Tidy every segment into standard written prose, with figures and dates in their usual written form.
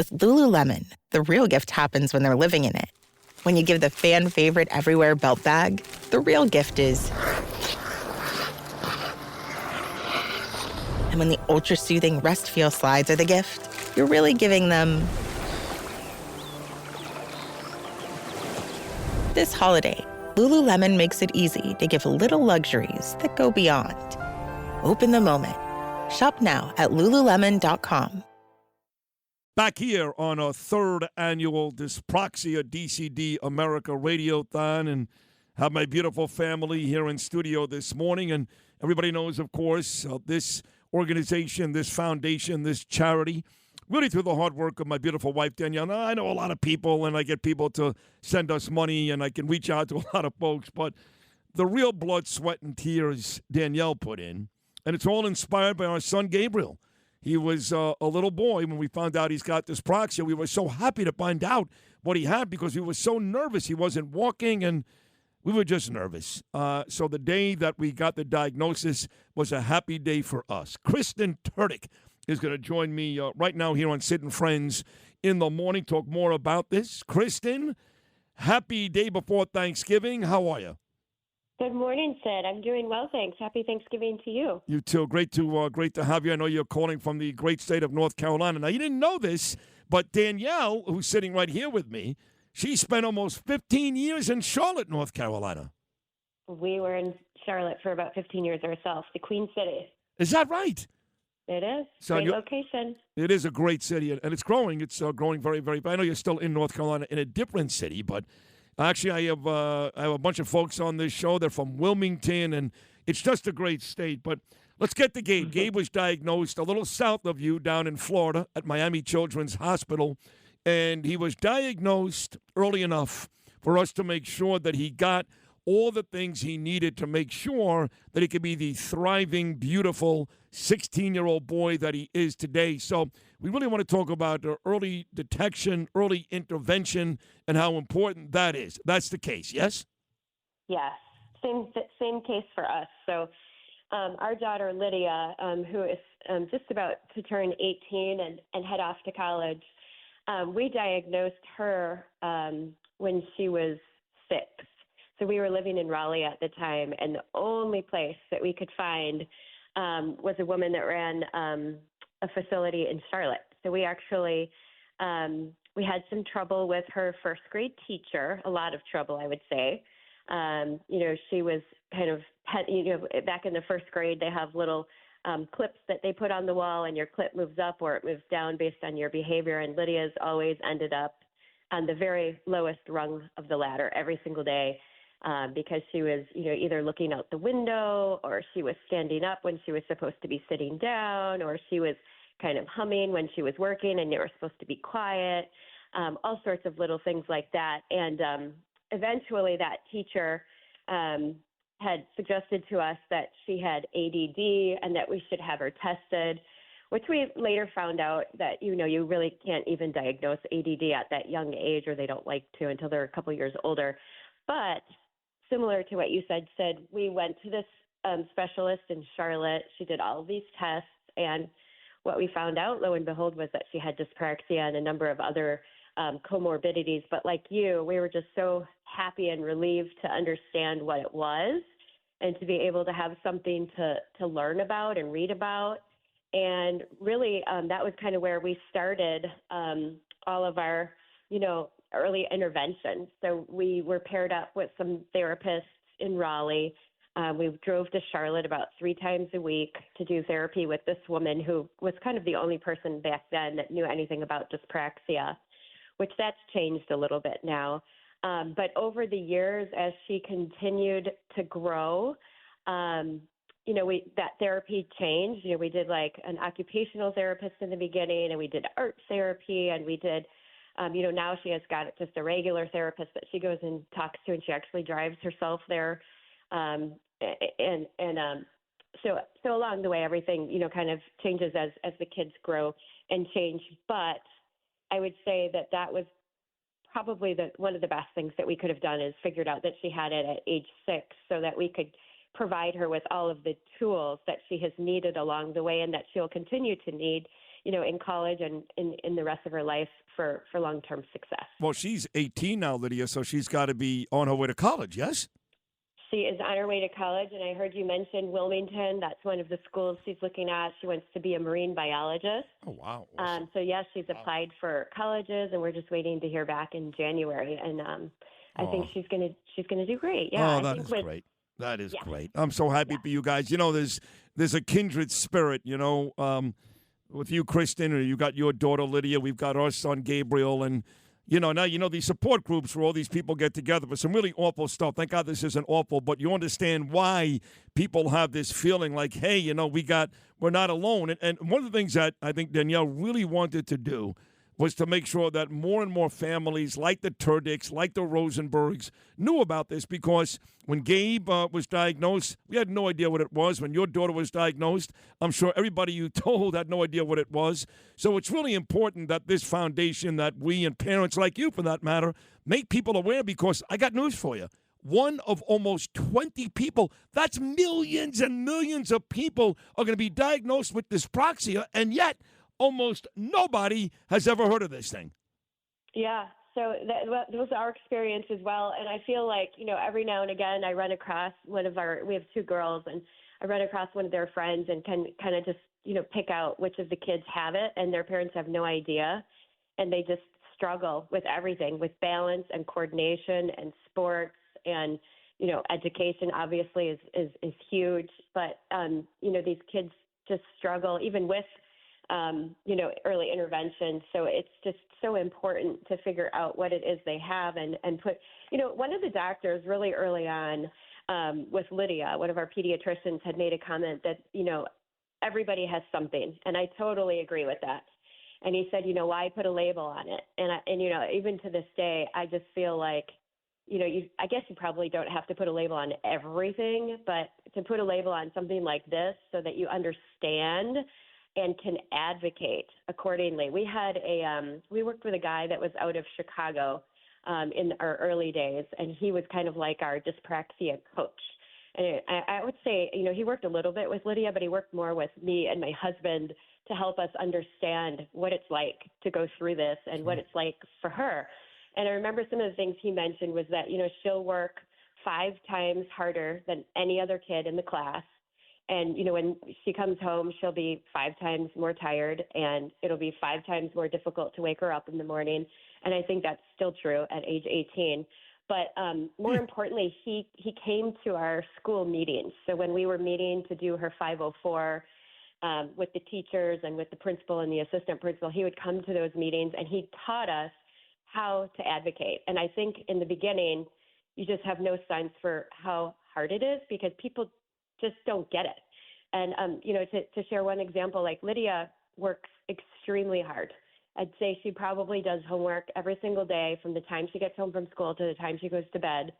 With Lululemon, the real gift happens when they're living in it. When you give the fan favorite everywhere belt bag, the real gift is... And when the ultra-soothing Rest Feel slides are the gift, you're really giving them... This holiday, Lululemon makes it easy to give little luxuries that go beyond. Open the moment. Shop now at Lululemon.com. Back here on our third annual Dyspraxia DCD America Radiothon, and have my beautiful family here in studio this morning. And everybody knows, of course, this organization, this foundation, this charity, really through the hard work of my beautiful wife, Danielle. Now, I know a lot of people, and I get people to send us money, and I can reach out to a lot of folks, but the real blood, sweat, and tears Danielle put in, and it's all inspired by our son, Gabriel. He was a little boy when we found out he's got dyspraxia. We were so happy to find out what he had because we were so nervous. He wasn't walking, and we were just nervous. So the day that we got the diagnosis was a happy day for us. Kristen Terdik is going to join me right now here on Sid and Friends in the morning, talk more about this. Kristen, happy day before Thanksgiving. How are you? Good morning, Sid. I'm doing well, thanks. Happy Thanksgiving to you. You too. Great to have you. I know you're calling from the great state of North Carolina. Now, you didn't know this, but Danielle, who's sitting right here with me, she spent almost 15 years in Charlotte, North Carolina. We were in Charlotte for about 15 years ourselves, the Queen City. Is that right? It is. So great location. It is a great city, and it's growing. It's growing very, very. I know you're still in North Carolina in a different city, but actually I have a bunch of folks on this show. They're from Wilmington, and it's just a great state. But let's get to Gabe. Gabe was diagnosed a little south of you down in Florida at Miami Children's Hospital, and he was diagnosed early enough for us to make sure that he got all the things he needed to make sure that he could be the thriving, beautiful 16-year-old boy that he is today. So we really want to talk about early detection, early intervention, and how important that is. That's the case, yes? Yes, same case for us. So our daughter, Lydia, who is just about to turn 18 and head off to college, we diagnosed her when she was 6. So we were living in Raleigh at the time, and the only place that we could find was a woman that ran a facility in Charlotte. So we actually we had some trouble with her first grade teacher, a lot of trouble, I would say. She was kind of, back in the first grade, they have little clips that they put on the wall, and your clip moves up or it moves down based on your behavior. And Lydia's always ended up on the very lowest rung of the ladder every single day. Because she was, either looking out the window, or she was standing up when she was supposed to be sitting down, or she was kind of humming when she was working and you were supposed to be quiet, all sorts of little things like that. And eventually that teacher had suggested to us that she had ADD and that we should have her tested, which we later found out that, you really can't even diagnose ADD at that young age, or they don't like to until they're a couple years older. But similar to what you said, we went to this specialist in Charlotte. She did all of these tests, and what we found out, lo and behold, was that she had dyspraxia and a number of other comorbidities. But like you, we were just so happy and relieved to understand what it was and to be able to have something to learn about and read about. And really, that was kind of where we started all of our, early intervention. So we were paired up with some therapists in Raleigh. We drove to Charlotte about 3 times a week to do therapy with this woman who was kind of the only person back then that knew anything about dyspraxia, which that's changed a little bit now. But over the years, as she continued to grow, that therapy changed. We did like an occupational therapist in the beginning, and we did art therapy, and we did now she has got just a regular therapist that she goes and talks to, and she actually drives herself there. So along the way, everything, kind of changes as the kids grow and change. But I would say that was probably one of the best things that we could have done, is figured out that she had it at age 6 so that we could provide her with all of the tools that she has needed along the way and that she'll continue to need in college and in the rest of her life for long-term success. Well, she's 18 now, Lydia, so she's got to be on her way to college, yes? She is on her way to college, and I heard you mention Wilmington. That's one of the schools she's looking at. She wants to be a marine biologist. Oh, wow. Awesome. So, yes, she's applied for colleges, and we're just waiting to hear back in January. And I think she's gonna do great. Yeah, that is great. That is great. I'm so happy for you guys. There's a kindred spirit, with you, Kristen, or you got your daughter, Lydia. We've got our son, Gabriel, and now these support groups where all these people get together for some really awful stuff. Thank God this isn't awful, but you understand why people have this feeling like, hey, we're not alone. And one of the things that I think Danielle really wanted to do was to make sure that more and more families like the Terdiks, like the Rosenbergs, knew about this, because when Gabe was diagnosed, we had no idea what it was. When your daughter was diagnosed, I'm sure everybody you told had no idea what it was. So it's really important that this foundation, that we and parents like you, for that matter, make people aware, because I got news for you. One of almost 20 people, that's millions and millions of people, are going to be diagnosed with dyspraxia, and yet almost nobody has ever heard of this thing. Yeah, so that was our experience as well. And I feel like, every now and again I run across we have two girls, and I run across one of their friends and can kind of just, pick out which of the kids have it, and their parents have no idea. And they just struggle with everything, with balance and coordination and sports and, education obviously is huge. But, these kids just struggle even with early intervention. So it's just so important to figure out what it is they have and put, one of the doctors really early on with Lydia, one of our pediatricians, had made a comment that, everybody has something. And I totally agree with that. And he said, why put a label on it? And even to this day, I just feel like, I guess you probably don't have to put a label on everything, but to put a label on something like this so that you understand and can advocate accordingly. We had we worked with a guy that was out of Chicago in our early days, and he was kind of like our dyspraxia coach. And I would say, he worked a little bit with Lydia, but he worked more with me and my husband to help us understand what it's like to go through this and what it's like for her. And I remember some of the things he mentioned was that, she'll work 5 times harder than any other kid in the class. And, when she comes home, she'll be 5 times more tired, and it'll be 5 times more difficult to wake her up in the morning. And I think that's still true at age 18. But more importantly, he came to our school meetings. So when we were meeting to do her 504 with the teachers and with the principal and the assistant principal, he would come to those meetings, and he taught us how to advocate. And I think in the beginning, you just have no sense for how hard it is, because people just don't get it. And, to share one example, like Lydia works extremely hard. I'd say she probably does homework every single day from the time she gets home from school to the time she goes to bed.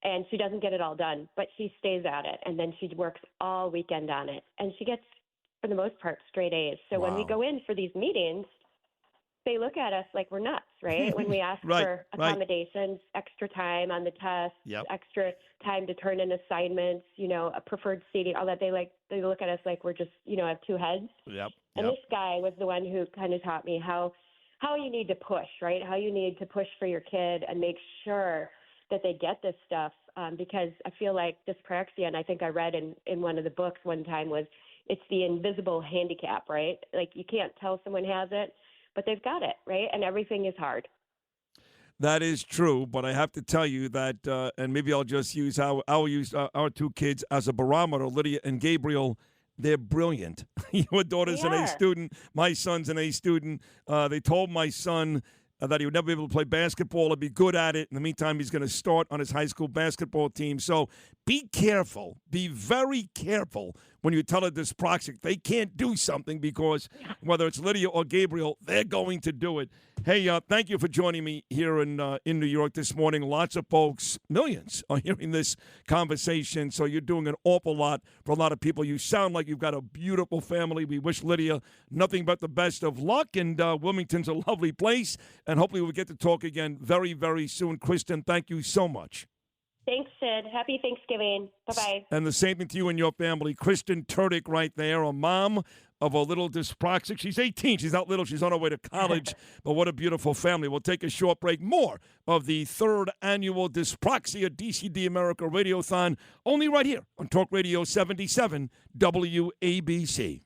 And she doesn't get it all done, but she stays at it. And then she works all weekend on it. And she gets, for the most part, straight A's. So when we go in for these meetings, they look at us like we're nuts, right? When we ask for accommodations, extra time on the test, extra time to turn in assignments, a preferred seating, all that, they look at us like we're just, have 2 heads. And this guy was the one who kind of taught me how you need to push, right? How you need to push for your kid and make sure that they get this stuff. Because I feel like dyspraxia, and I think I read in one of the books one time, was it's the invisible handicap, right? Like you can't tell someone has it, but they've got it, right? And everything is hard. That is true, but I have to tell you that, and maybe I'll just use I'll use our 2 kids as a barometer, Lydia and Gabriel. They're brilliant. Your daughter's an A student. My son's an A student. They told my son that he would never be able to play basketball or be good at it. In the meantime, he's going to start on his high school basketball team. So be careful. Be very careful when you tell a dyspraxic they can't do something, because whether it's Lydia or Gabriel, they're going to do it. Hey, thank you for joining me here in New York this morning. Lots of folks, millions, are hearing this conversation, so you're doing an awful lot for a lot of people. You sound like you've got a beautiful family. We wish Lydia nothing but the best of luck, and Wilmington's a lovely place, and hopefully we'll get to talk again very, very soon. Kristen, thank you so much. Thanks, Sid. Happy Thanksgiving. Bye-bye. And the same thing to you and your family. Kristen Terdik right there, a mom of a little dyspraxic. She's 18. She's not little. She's on her way to college. But what a beautiful family. We'll take a short break. More of the 3rd annual Dyspraxia DCD America Radiothon, only right here on Talk Radio 77 WABC.